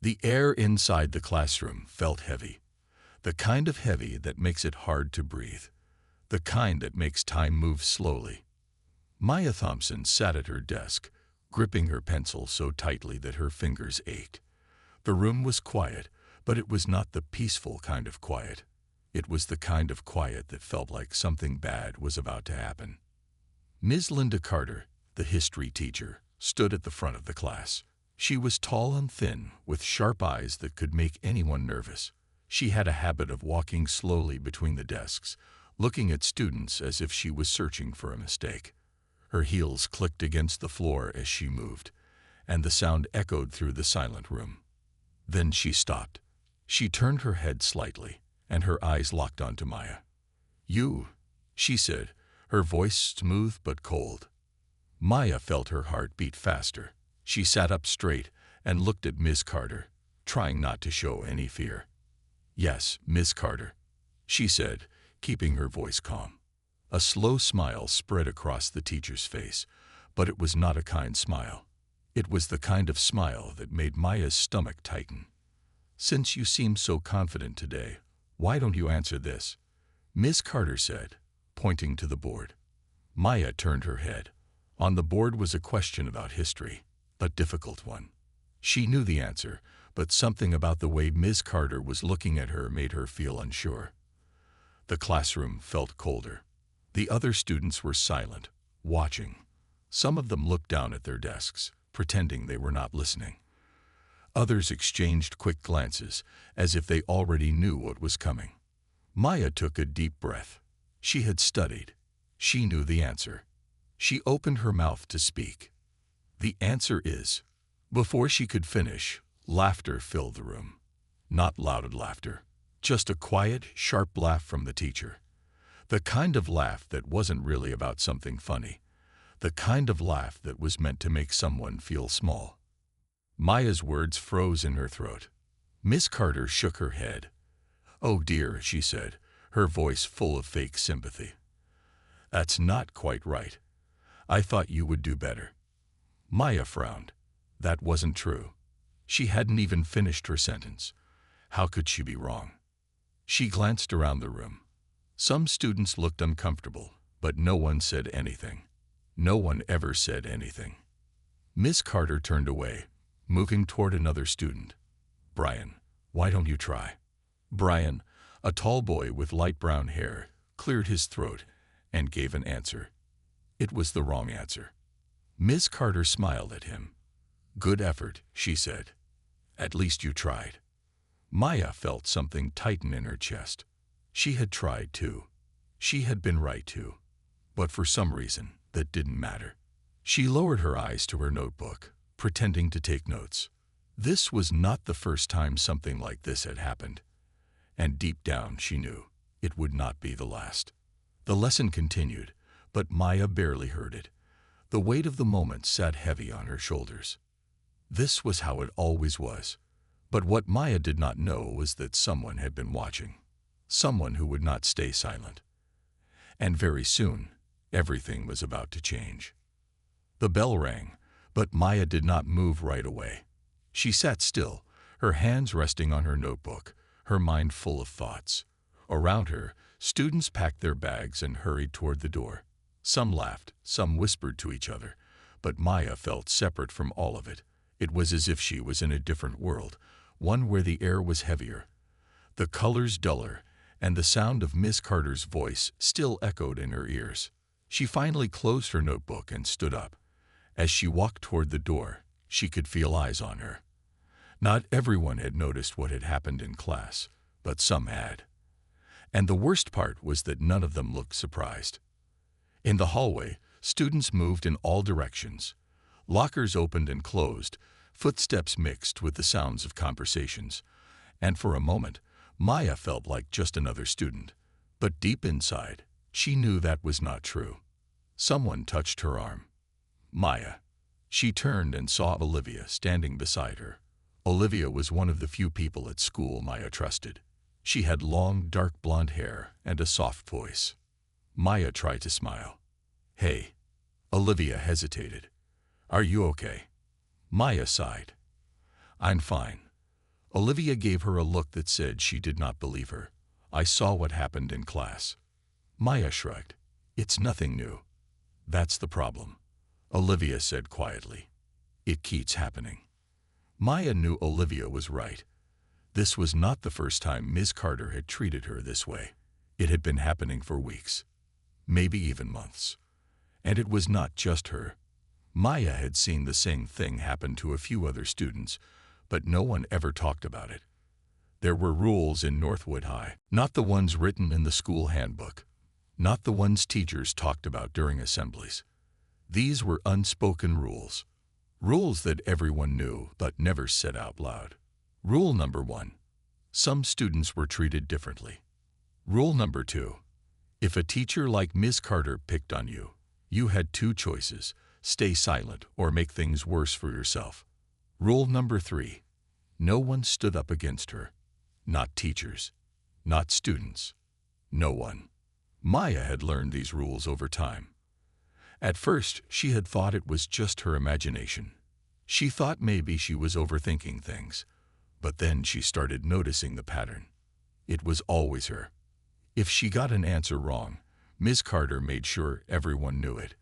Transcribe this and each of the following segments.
The air inside the classroom felt heavy, the kind of heavy that makes it hard to breathe, the kind that makes time move slowly. Maya Thompson sat at her desk, gripping her pencil so tightly that her fingers ached. The room was quiet, but it was not the peaceful kind of quiet. It was the kind of quiet that felt like something bad was about to happen. Ms. Linda Carter, the history teacher, stood at the front of the class. She was tall and thin, with sharp eyes that could make anyone nervous. She had a habit of walking slowly between the desks, looking at students as if she was searching for a mistake. Her heels clicked against the floor as she moved, and the sound echoed through the silent room. Then she stopped. She turned her head slightly, and her eyes locked onto Maya. "You," she said, her voice smooth but cold. Maya felt her heart beat faster. She sat up straight and looked at Ms. Carter, trying not to show any fear. "Yes, Ms. Carter," she said, keeping her voice calm. A slow smile spread across the teacher's face, but it was not a kind smile. It was the kind of smile that made Maya's stomach tighten. "Since you seem so confident today, why don't you answer this?" Ms. Carter said, pointing to the board. Maya turned her head. On the board was a question about history, a difficult one. She knew the answer, but something about the way Ms. Carter was looking at her made her feel unsure. The classroom felt colder. The other students were silent, watching. Some of them looked down at their desks, pretending they were not listening. Others exchanged quick glances, as if they already knew what was coming. Maya took a deep breath. She had studied. She knew the answer. She opened her mouth to speak. "The answer is..." Before she could finish, laughter filled the room. Not loud laughter, just a quiet, sharp laugh from the teacher. The kind of laugh that wasn't really about something funny. The kind of laugh that was meant to make someone feel small. Maya's words froze in her throat. Miss Carter shook her head. "Oh dear," she said, her voice full of fake sympathy. "That's not quite right. I thought you would do better." Maya frowned. That wasn't true. She hadn't even finished her sentence. How could she be wrong? She glanced around the room. Some students looked uncomfortable, but no one said anything. No one ever said anything. Miss Carter turned away, moving toward another student. "Brian, why don't you try?" Brian, a tall boy with light brown hair, cleared his throat and gave an answer. It was the wrong answer. Miss Carter smiled at him. "Good effort," she said. "At least you tried." Maya felt something tighten in her chest. She had tried too. She had been right too. But for some reason, that didn't matter. She lowered her eyes to her notebook, pretending to take notes. This was not the first time something like this had happened. And deep down she knew it would not be the last. The lesson continued, but Maya barely heard it. The weight of the moment sat heavy on her shoulders. This was how it always was. But what Maya did not know was that someone had been watching. Someone who would not stay silent. And very soon, everything was about to change. The bell rang, but Maya did not move right away. She sat still, her hands resting on her notebook, her mind full of thoughts. Around her, students packed their bags and hurried toward the door. Some laughed, some whispered to each other, but Maya felt separate from all of it. It was as if she was in a different world, one where the air was heavier, the colors duller, and the sound of Miss Carter's voice still echoed in her ears. She finally closed her notebook and stood up. As she walked toward the door, she could feel eyes on her. Not everyone had noticed what had happened in class, but some had. And the worst part was that none of them looked surprised. In the hallway, students moved in all directions. Lockers opened and closed, footsteps mixed with the sounds of conversations. And for a moment, Maya felt like just another student. But deep inside, she knew that was not true. Someone touched her arm. "Maya." She turned and saw Olivia standing beside her. Olivia was one of the few people at school Maya trusted. She had long, dark blonde hair and a soft voice. Maya tried to smile. "Hey." Olivia hesitated. "Are you okay?" Maya sighed. "I'm fine. Olivia gave her a look that said she did not believe her. I saw what happened in class. Maya shrugged. It's nothing new. That's the problem, Olivia said quietly. It keeps happening. Maya knew Olivia was right. This was not the first time Ms. Carter had treated her this way. It had been happening for weeks, maybe even months. And it was not just her. Maya had seen the same thing happen to a few other students, but no one ever talked about it. There were rules in Northwood High, not the ones written in the school handbook, not the ones teachers talked about during assemblies. These were unspoken rules, rules that everyone knew but never said out loud. Rule number 1. Some students were treated differently. Rule number 2. If a teacher like Ms. Carter picked on you, you had two choices: stay silent or make things worse for yourself. Rule number 3. No one stood up against her. Not teachers, not students, no one. Maya had learned these rules over time. At first, she had thought it was just her imagination. She thought maybe she was overthinking things. But then she started noticing the pattern. It was always her. If she got an answer wrong, Ms. Carter made sure everyone knew it.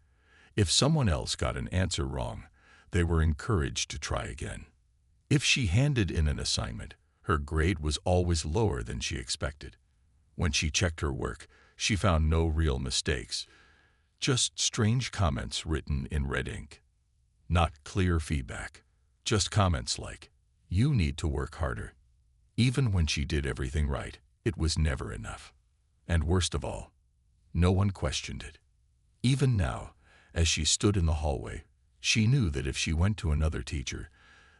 If someone else got an answer wrong, they were encouraged to try again. If she handed in an assignment, her grade was always lower than she expected. When she checked her work, she found no real mistakes, just strange comments written in red ink. Not clear feedback, just comments like, "You need to work harder." Even when she did everything right, it was never enough. And worst of all, no one questioned it. Even now, as she stood in the hallway, she knew that if she went to another teacher,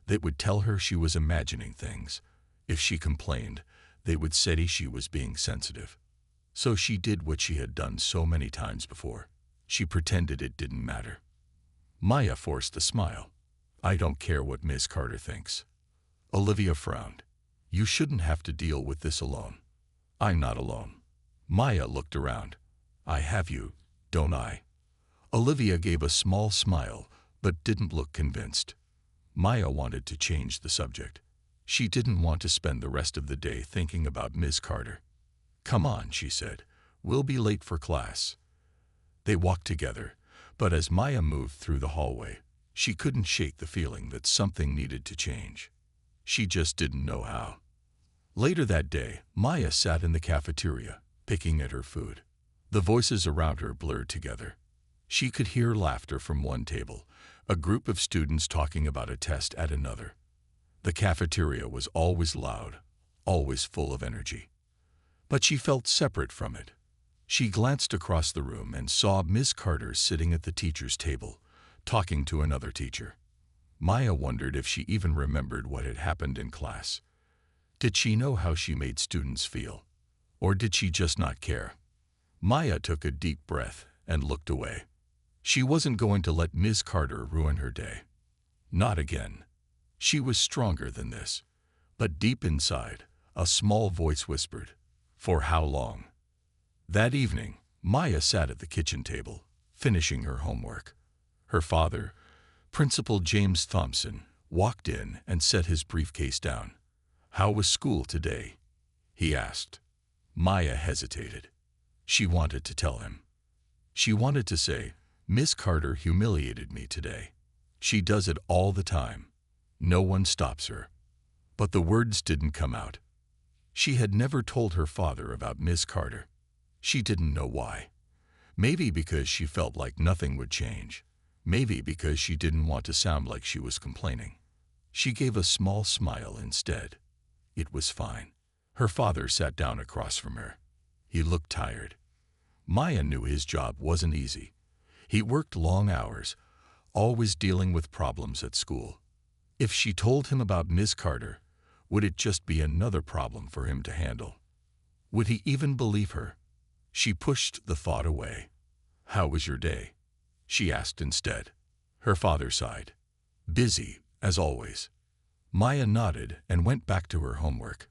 they would tell her she was imagining things. If she complained, they would say she was being sensitive. So she did what she had done so many times before. She pretended it didn't matter. Maya forced a smile. "I don't care what Ms. Carter thinks." Olivia frowned. "You shouldn't have to deal with this alone." "I'm not alone." Maya looked around. "I have you, don't I?" Olivia gave a small smile, but didn't look convinced. Maya wanted to change the subject. She didn't want to spend the rest of the day thinking about Ms. Carter. "Come on," she said. "We'll be late for class." They walked together, but as Maya moved through the hallway, she couldn't shake the feeling that something needed to change. She just didn't know how. Later that day, Maya sat in the cafeteria, picking at her food. The voices around her blurred together. She could hear laughter from one table, a group of students talking about a test at another. The cafeteria was always loud, always full of energy. But she felt separate from it. She glanced across the room and saw Ms. Carter sitting at the teacher's table, talking to another teacher. Maya wondered if she even remembered what had happened in class. Did she know how she made students feel? Or did she just not care? Maya took a deep breath and looked away. She wasn't going to let Ms. Carter ruin her day. Not again. She was stronger than this. But deep inside, a small voice whispered, "For how long?" That evening, Maya sat at the kitchen table, finishing her homework. Her father, Principal James Thompson, walked in and set his briefcase down. "How was school today?" he asked. Maya hesitated. She wanted to tell him. She wanted to say, "Miss Carter humiliated me today. She does it all the time. No one stops her." But the words didn't come out. She had never told her father about Miss Carter. She didn't know why. Maybe because she felt like nothing would change. Maybe because she didn't want to sound like she was complaining. She gave a small smile instead. It was fine. Her father sat down across from her. He looked tired. Maya knew his job wasn't easy. He worked long hours, always dealing with problems at school. If she told him about Miss Carter, would it just be another problem for him to handle? Would he even believe her? She pushed the thought away. "How was your day?" she asked instead. Her father sighed. "Busy, as always." Maya nodded and went back to her homework.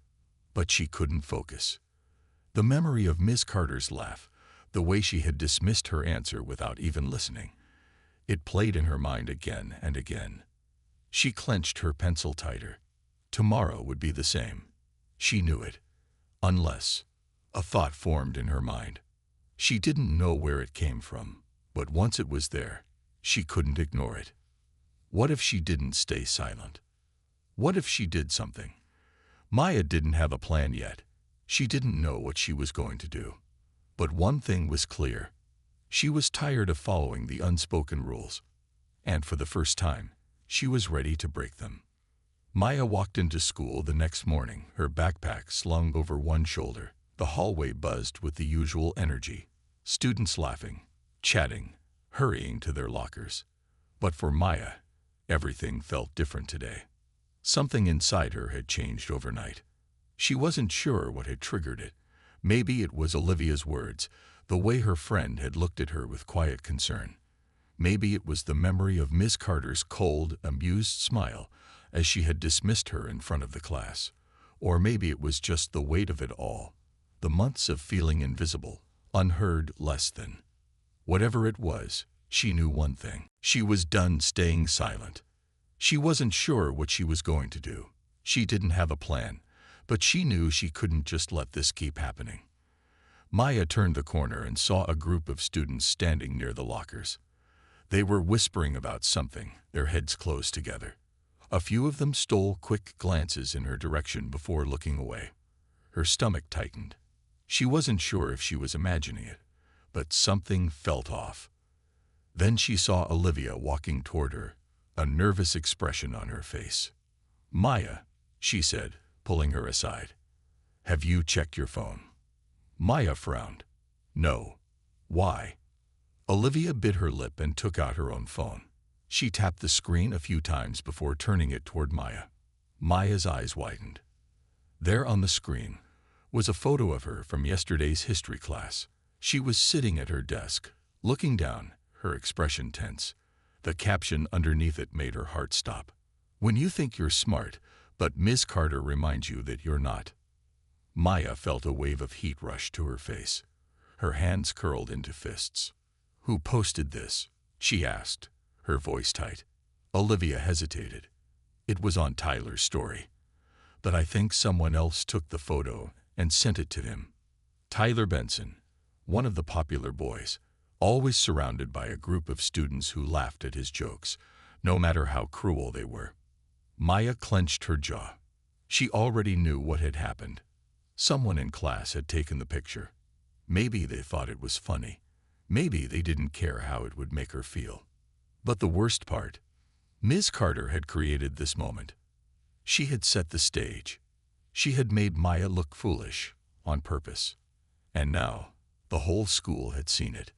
But she couldn't focus. The memory of Miss Carter's laugh, the way she had dismissed her answer without even listening, it played in her mind again and again. She clenched her pencil tighter. Tomorrow would be the same. She knew it. Unless a thought formed in her mind. She didn't know where it came from, but once it was there, she couldn't ignore it. What if she didn't stay silent? What if she did something? Maya didn't have a plan yet. She didn't know what she was going to do. But one thing was clear. She was tired of following the unspoken rules. And for the first time, she was ready to break them. Maya walked into school the next morning, her backpack slung over one shoulder. The hallway buzzed with the usual energy. Students laughing, chatting, hurrying to their lockers. But for Maya, everything felt different today. Something inside her had changed overnight. She wasn't sure what had triggered it. Maybe it was Olivia's words, the way her friend had looked at her with quiet concern. Maybe it was the memory of Miss Carter's cold, amused smile as she had dismissed her in front of the class. Or maybe it was just the weight of it all, the months of feeling invisible, unheard, less than. Whatever it was, she knew one thing. She was done staying silent. She wasn't sure what she was going to do. She didn't have a plan, but she knew she couldn't just let this keep happening. Maya turned the corner and saw a group of students standing near the lockers. They were whispering about something, their heads close together. A few of them stole quick glances in her direction before looking away. Her stomach tightened. She wasn't sure if she was imagining it, but something felt off. Then she saw Olivia walking toward her, a nervous expression on her face. "Maya," she said, pulling her aside. "Have you checked your phone?" Maya frowned. "No." "Why?" Olivia bit her lip and took out her own phone. She tapped the screen a few times before turning it toward Maya. Maya's eyes widened. There on the screen was a photo of her from yesterday's history class. She was sitting at her desk, looking down, her expression tense. The caption underneath it made her heart stop. "When you think you're smart, but Ms. Carter reminds you that you're not." Maya felt a wave of heat rush to her face. Her hands curled into fists. "Who posted this?" she asked, her voice tight. Olivia hesitated. "It was on Tyler's story. But I think someone else took the photo and sent it to him." Tyler Benson, one of the popular boys, always surrounded by a group of students who laughed at his jokes, no matter how cruel they were. Maya clenched her jaw. She already knew what had happened. Someone in class had taken the picture. Maybe they thought it was funny. Maybe they didn't care how it would make her feel. But the worst part, Ms. Carter had created this moment. She had set the stage. She had made Maya look foolish, on purpose. And now, the whole school had seen it.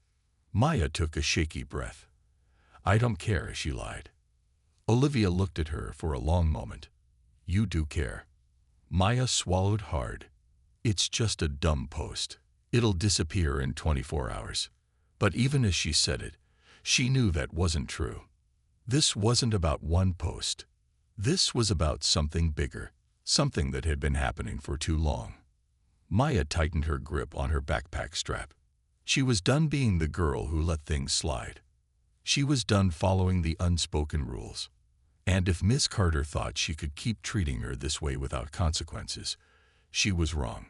Maya took a shaky breath. "I don't care," she lied. Olivia looked at her for a long moment. "You do care." Maya swallowed hard. "It's just a dumb post. It'll disappear in 24 hours. But even as she said it, she knew that wasn't true. This wasn't about one post. This was about something bigger, something that had been happening for too long. Maya tightened her grip on her backpack strap. She was done being the girl who let things slide. She was done following the unspoken rules. And if Miss Carter thought she could keep treating her this way without consequences, she was wrong.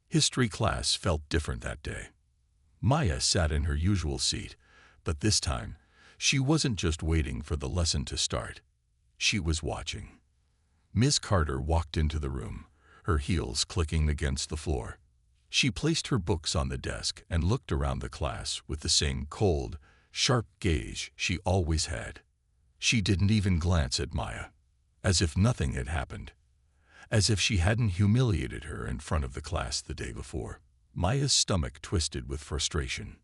History class felt different that day. Maya sat in her usual seat, but this time, she wasn't just waiting for the lesson to start. She was watching. Miss Carter walked into the room, her heels clicking against the floor. She placed her books on the desk and looked around the class with the same cold, sharp gaze she always had. She didn't even glance at Maya, as if nothing had happened, as if she hadn't humiliated her in front of the class the day before. Maya's stomach twisted with frustration.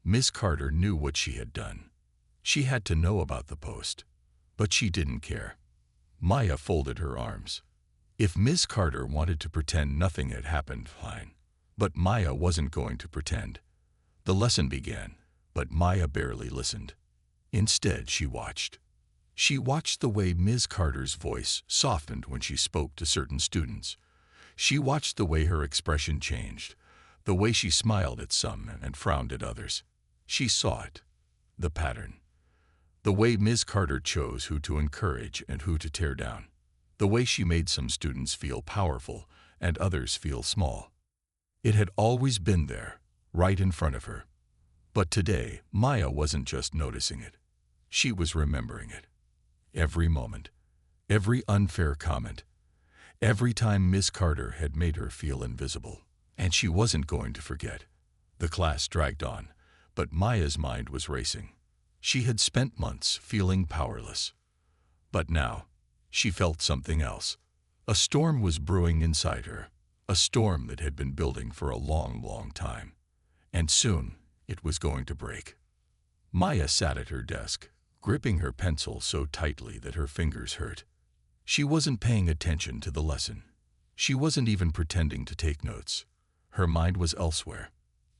Miss Carter knew what she had done. She had to know about the post, but she didn't care. Maya folded her arms. If Miss Carter wanted to pretend nothing had happened, fine. But Maya wasn't going to pretend. The lesson began, but Maya barely listened. Instead, she watched. She watched the way Ms. Carter's voice softened when she spoke to certain students. She watched the way her expression changed, the way she smiled at some and frowned at others. She saw it, the pattern, the way Ms. Carter chose who to encourage and who to tear down. the way she made some students feel powerful and others feel small. It had always been there, right in front of her. But today, Maya wasn't just noticing it. She was remembering it. Every moment, every unfair comment, every time Miss Carter had made her feel invisible. And she wasn't going to forget. The class dragged on, but Maya's mind was racing. She had spent months feeling powerless. But now, she felt something else. A storm was brewing inside her, a storm that had been building for a long, long time. And soon, it was going to break. Maya sat at her desk, gripping her pencil so tightly that her fingers hurt. She wasn't paying attention to the lesson. She wasn't even pretending to take notes. Her mind was elsewhere.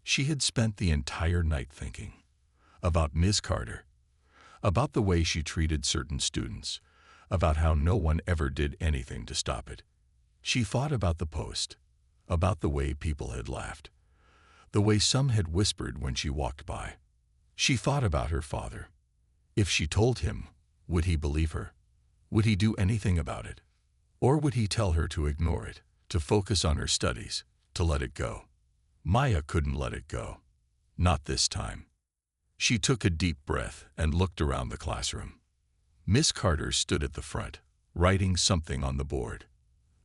She had spent the entire night thinking about Miss Carter, about the way she treated certain students, about how no one ever did anything to stop it. She thought about the post, about the way people had laughed, the way some had whispered when she walked by. She thought about her father. If she told him, would he believe her? Would he do anything about it? Or would he tell her to ignore it, to focus on her studies, to let it go? Maya couldn't let it go. Not this time. She took a deep breath and looked around the classroom. Miss Carter stood at the front, writing something on the board.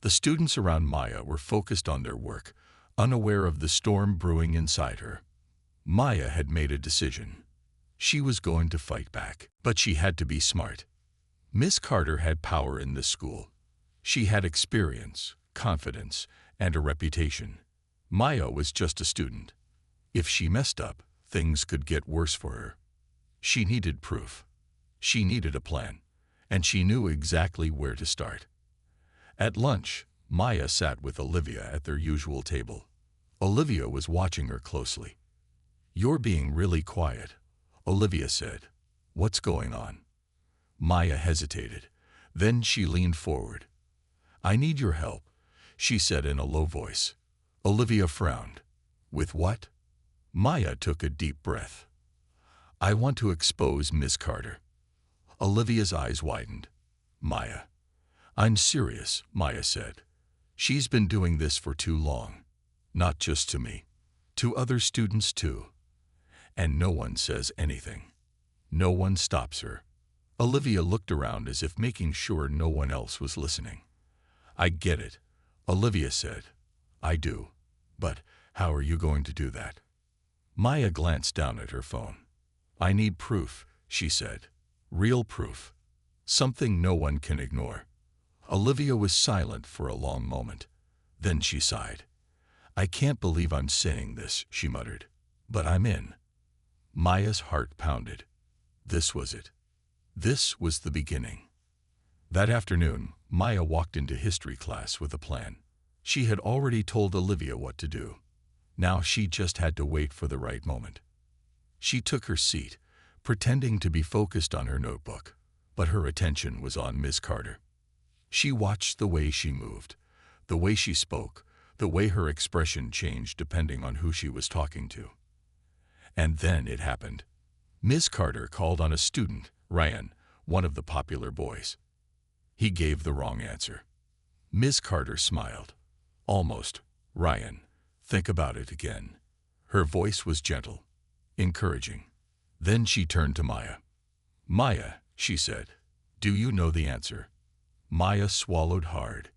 The students around Maya were focused on their work, unaware of the storm brewing inside her. Maya had made a decision. She was going to fight back, but she had to be smart. Miss Carter had power in this school. She had experience, confidence, and a reputation. Maya was just a student. If she messed up, things could get worse for her. She needed proof. She needed a plan, and she knew exactly where to start. At lunch, Maya sat with Olivia at their usual table. Olivia was watching her closely. "You're being really quiet," Olivia said. "What's going on?" Maya hesitated. Then she leaned forward. "I need your help," she said in a low voice. Olivia frowned. "With what?" Maya took a deep breath. "I want to expose Miss Carter." Olivia's eyes widened. "Maya." "I'm serious," Maya said. "She's been doing this for too long. Not just to me. To other students too. And no one says anything. No one stops her." Olivia looked around as if making sure no one else was listening. "I get it," Olivia said. "I do. But how are you going to do that?" Maya glanced down at her phone. "I need proof," she said. "Real proof. Something no one can ignore." Olivia was silent for a long moment. Then she sighed. "I can't believe I'm saying this," she muttered. "But I'm in." Maya's heart pounded. This was it. This was the beginning. That afternoon, Maya walked into history class with a plan. She had already told Olivia what to do. Now she just had to wait for the right moment. She took her seat, pretending to be focused on her notebook, but her attention was on Miss Carter. She watched the way she moved, the way she spoke, the way her expression changed depending on who she was talking to. And then it happened. Miss Carter called on a student, Ryan, one of the popular boys. He gave the wrong answer. Miss Carter smiled. "Almost, Ryan. Think about it again." Her voice was gentle, encouraging. Then she turned to Maya. "Maya," she said, "do you know the answer?" Maya swallowed hard.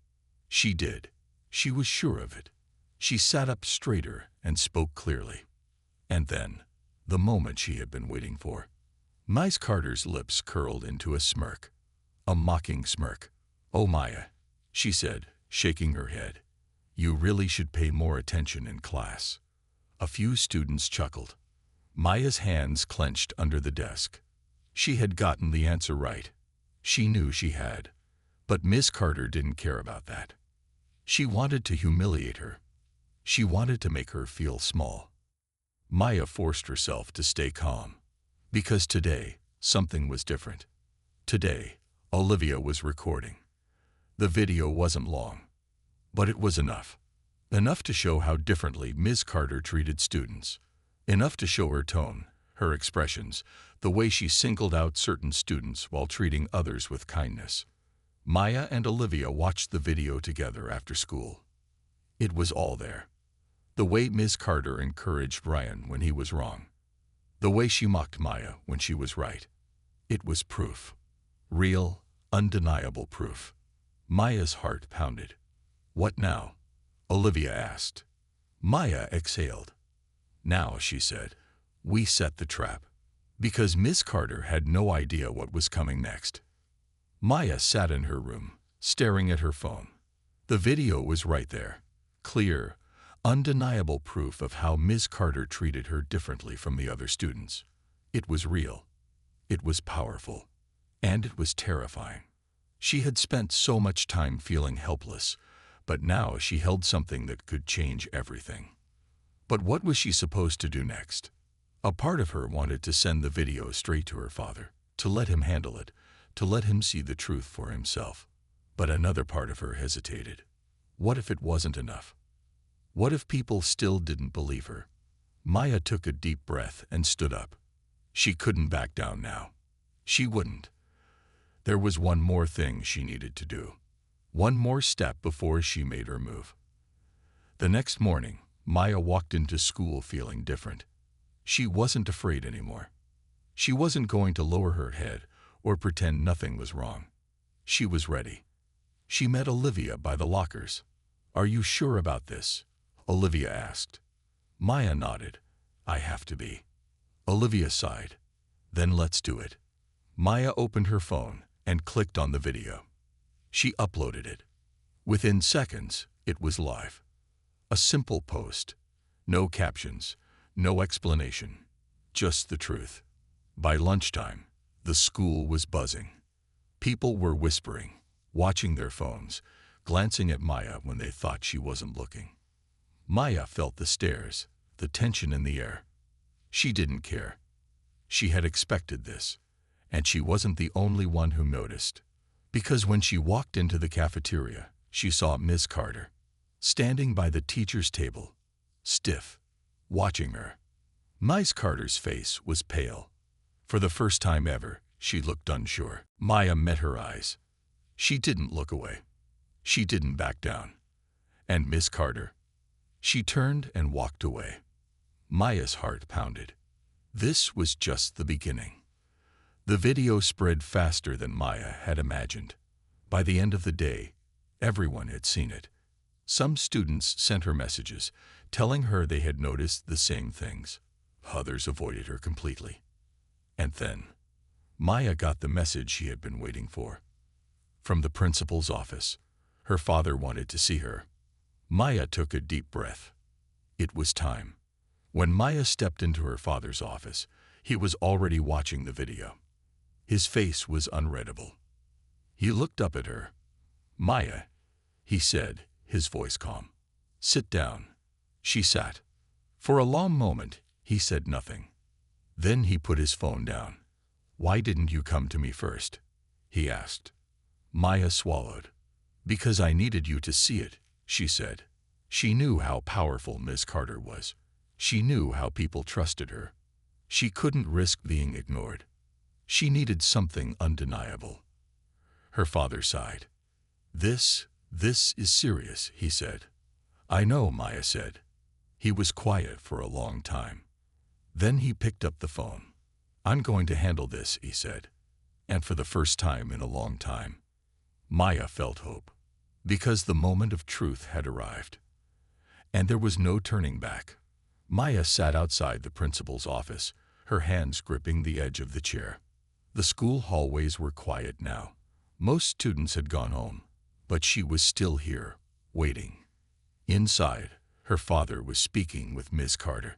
She did. She was sure of it. She sat up straighter and spoke clearly. And then, the moment she had been waiting for. Miss Carter's lips curled into a smirk. A mocking smirk. "Oh, Maya," she said, shaking her head. "You really should pay more attention in class." A few students chuckled. Maya's hands clenched under the desk. She had gotten the answer right. She knew she had. But Miss Carter didn't care about that. She wanted to humiliate her. She wanted to make her feel small. Maya forced herself to stay calm. Because today, something was different. Today, Olivia was recording. The video wasn't long, but it was enough. Enough to show how differently Miss Carter treated students. Enough to show her tone, her expressions, the way she singled out certain students while treating others with kindness. Maya and Olivia watched the video together after school. It was all there. The way Ms. Carter encouraged Ryan when he was wrong. The way she mocked Maya when she was right. It was proof. Real, undeniable proof. Maya's heart pounded. "What now?" Olivia asked. Maya exhaled. "Now," she said, "we set the trap." Because Ms. Carter had no idea what was coming next. Maya sat in her room, staring at her phone. The video was right there. Clear, undeniable proof of how Ms. Carter treated her differently from the other students. It was real. It was powerful. And it was terrifying. She had spent so much time feeling helpless, but now she held something that could change everything. But what was she supposed to do next? A part of her wanted to send the video straight to her father, to let him handle it, to let him see the truth for himself. But another part of her hesitated. What if it wasn't enough? What if people still didn't believe her? Maya took a deep breath and stood up. She couldn't back down now. She wouldn't. There was one more thing she needed to do. One more step before she made her move. The next morning, Maya walked into school feeling different. She wasn't afraid anymore. She wasn't going to lower her head or pretend nothing was wrong. She was ready. She met Olivia by the lockers. "Are you sure about this?" Olivia asked. Maya nodded. "I have to be." Olivia sighed. "Then let's do it." Maya opened her phone and clicked on the video. She uploaded it. Within seconds, it was live. A simple post. No captions, no explanation, just the truth. By lunchtime, the school was buzzing. People were whispering, watching their phones, glancing at Maya when they thought she wasn't looking. Maya felt the stares, the tension in the air. She didn't care. She had expected this, and she wasn't the only one who noticed. Because when she walked into the cafeteria, she saw Miss Carter, standing by the teacher's table, stiff, watching her. Miss Carter's face was pale. For the first time ever, she looked unsure. Maya met her eyes. She didn't look away. She didn't back down. And Miss Carter? She turned and walked away. Maya's heart pounded. This was just the beginning. The video spread faster than Maya had imagined. By the end of the day, everyone had seen it. Some students sent her messages, telling her they had noticed the same things. Others avoided her completely. And then, Maya got the message she had been waiting for. From the principal's office, her father wanted to see her. Maya took a deep breath. It was time. When Maya stepped into her father's office, he was already watching the video. His face was unreadable. He looked up at her. "Maya," he said, his voice calm. "Sit down." She sat. For a long moment, he said nothing. Then he put his phone down. "Why didn't you come to me first?" he asked. Maya swallowed. "Because I needed you to see it," she said. She knew how powerful Miss Carter was. She knew how people trusted her. She couldn't risk being ignored. She needed something undeniable. Her father sighed. This is serious," he said. "I know," Maya said. He was quiet for a long time. Then he picked up the phone. "I'm going to handle this," he said. And for the first time in a long time, Maya felt hope. Because the moment of truth had arrived. And there was no turning back. Maya sat outside the principal's office, her hands gripping the edge of the chair. The school hallways were quiet now. Most students had gone home, but she was still here, waiting. Inside, her father was speaking with Miss Carter.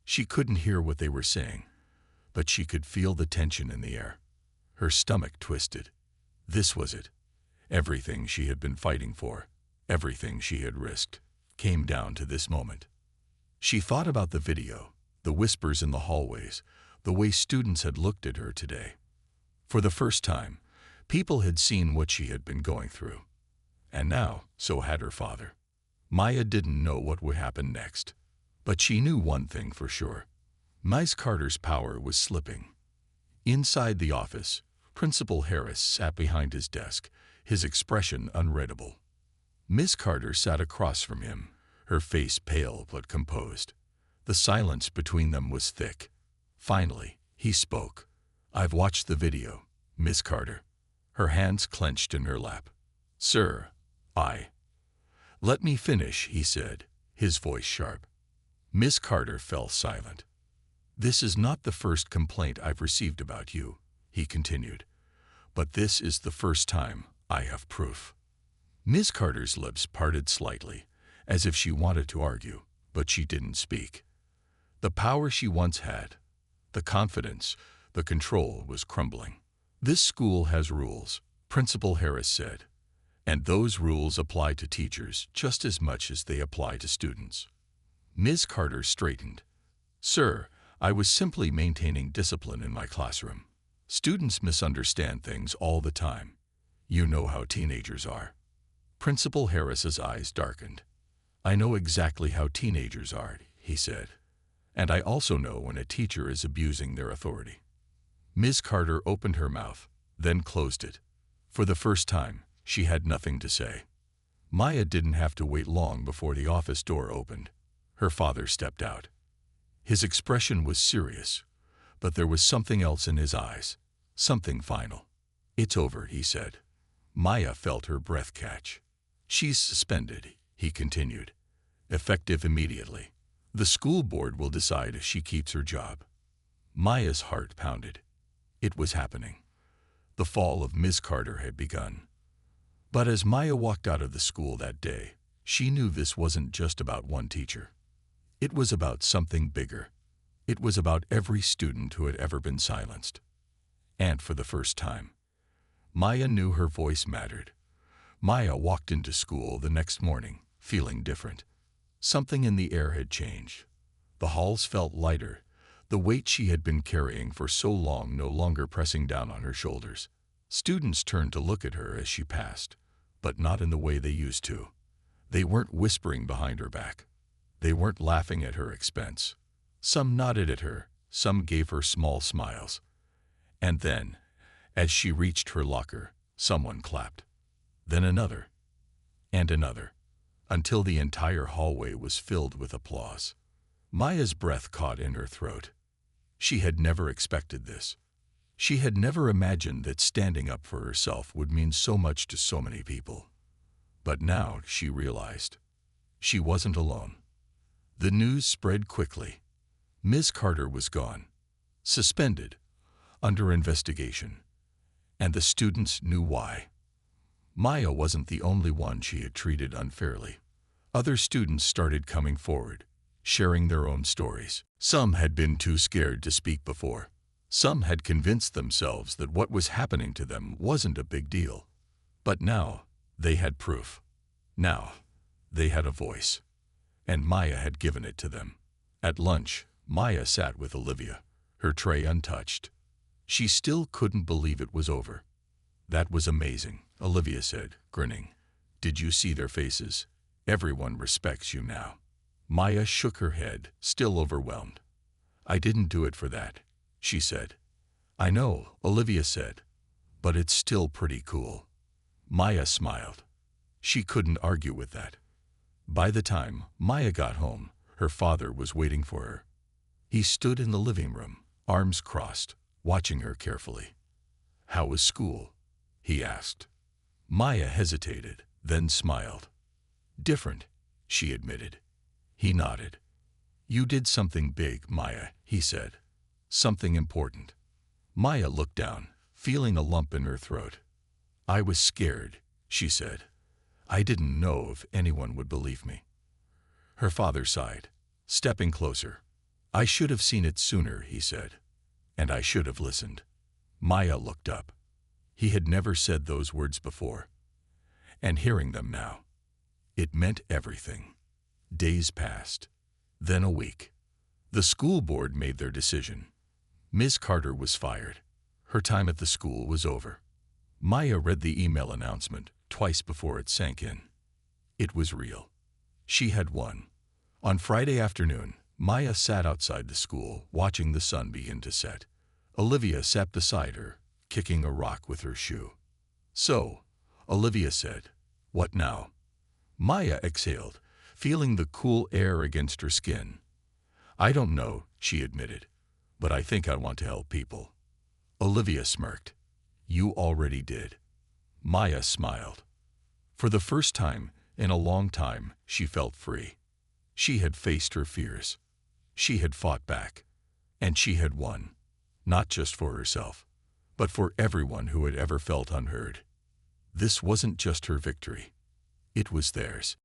She couldn't hear what they were saying, but she could feel the tension in the air. Her stomach twisted. This was it. Everything she had been fighting for, everything she had risked, came down to this moment. She thought about the video, the whispers in the hallways, the way students had looked at her today. For the first time, people had seen what she had been going through. And now, so had her father. Maya didn't know what would happen next. But she knew one thing for sure. Miss Carter's power was slipping. Inside the office, Principal Harris sat behind his desk, his expression unreadable. Miss Carter sat across from him, her face pale but composed. The silence between them was thick. Finally, he spoke. "I've watched the video, Miss Carter." Her hands clenched in her lap. "Sir, Let me finish," he said, his voice sharp. Miss Carter fell silent. "This is not the first complaint I've received about you," he continued, "but this is the first time I have proof." Miss Carter's lips parted slightly, as if she wanted to argue, but she didn't speak. The power she once had, the confidence, the control was crumbling. "This school has rules," Principal Harris said, "and those rules apply to teachers just as much as they apply to students." Ms. Carter straightened. "Sir, I was simply maintaining discipline in my classroom. Students misunderstand things all the time. You know how teenagers are." Principal Harris's eyes darkened. "I know exactly how teenagers are," he said, "and I also know when a teacher is abusing their authority." Ms. Carter opened her mouth, then closed it. For the first time, she had nothing to say. Maya didn't have to wait long before the office door opened. Her father stepped out. His expression was serious, but there was something else in his eyes, something final. "It's over," he said. Maya felt her breath catch. "She's suspended," he continued, "effective immediately. The school board will decide if she keeps her job." Maya's heart pounded. It was happening. The fall of Miss Carter had begun. But as Maya walked out of the school that day, she knew this wasn't just about one teacher. It was about something bigger. It was about every student who had ever been silenced. And for the first time, Maya knew her voice mattered. Maya walked into school the next morning, feeling different. Something in the air had changed. The halls felt lighter, the weight she had been carrying for so long no longer pressing down on her shoulders. Students turned to look at her as she passed, but not in the way they used to. They weren't whispering behind her back. They weren't laughing at her expense. Some nodded at her, some gave her small smiles. And then, as she reached her locker, someone clapped. Then another, and another, until the entire hallway was filled with applause. Maya's breath caught in her throat. She had never expected this. She had never imagined that standing up for herself would mean so much to so many people. But now she realized she wasn't alone. The news spread quickly. Ms. Carter was gone, suspended, under investigation, and the students knew why. Maya wasn't the only one she had treated unfairly. Other students started coming forward, sharing their own stories. Some had been too scared to speak before. Some had convinced themselves that what was happening to them wasn't a big deal. But now they had proof. Now they had a voice. And Maya had given it to them. At lunch, Maya sat with Olivia, her tray untouched. She still couldn't believe it was over. "That was amazing," Olivia said, grinning. "Did you see their faces? Everyone respects you now." Maya shook her head, still overwhelmed. "I didn't do it for that," she said. "I know," Olivia said, "but it's still pretty cool." Maya smiled. She couldn't argue with that. By the time Maya got home, her father was waiting for her. He stood in the living room, arms crossed, watching her carefully. "How was school?" he asked. Maya hesitated, then smiled. "Different," she admitted. He nodded. "You did something big, Maya," he said. "Something important." Maya looked down, feeling a lump in her throat. "I was scared," she said. "I didn't know if anyone would believe me." Her father sighed, stepping closer. "I should have seen it sooner," he said, "and I should have listened." Maya looked up. He had never said those words before, and hearing them now, it meant everything. Days passed, then a week. The school board made their decision. Ms. Carter was fired. Her time at the school was over. Maya read the email announcement twice before it sank in. It was real. She had won. On Friday afternoon, Maya sat outside the school, watching the sun begin to set. Olivia sat beside her, kicking a rock with her shoe. "So, Olivia said, "What now?" Maya exhaled, feeling the cool air against her skin. "I don't know," she admitted, "but I think I want to help people." Olivia smirked. "You already did." Maya smiled. For the first time in a long time, she felt free. She had faced her fears. She had fought back. And she had won. Not just for herself, but for everyone who had ever felt unheard. This wasn't just her victory. It was theirs.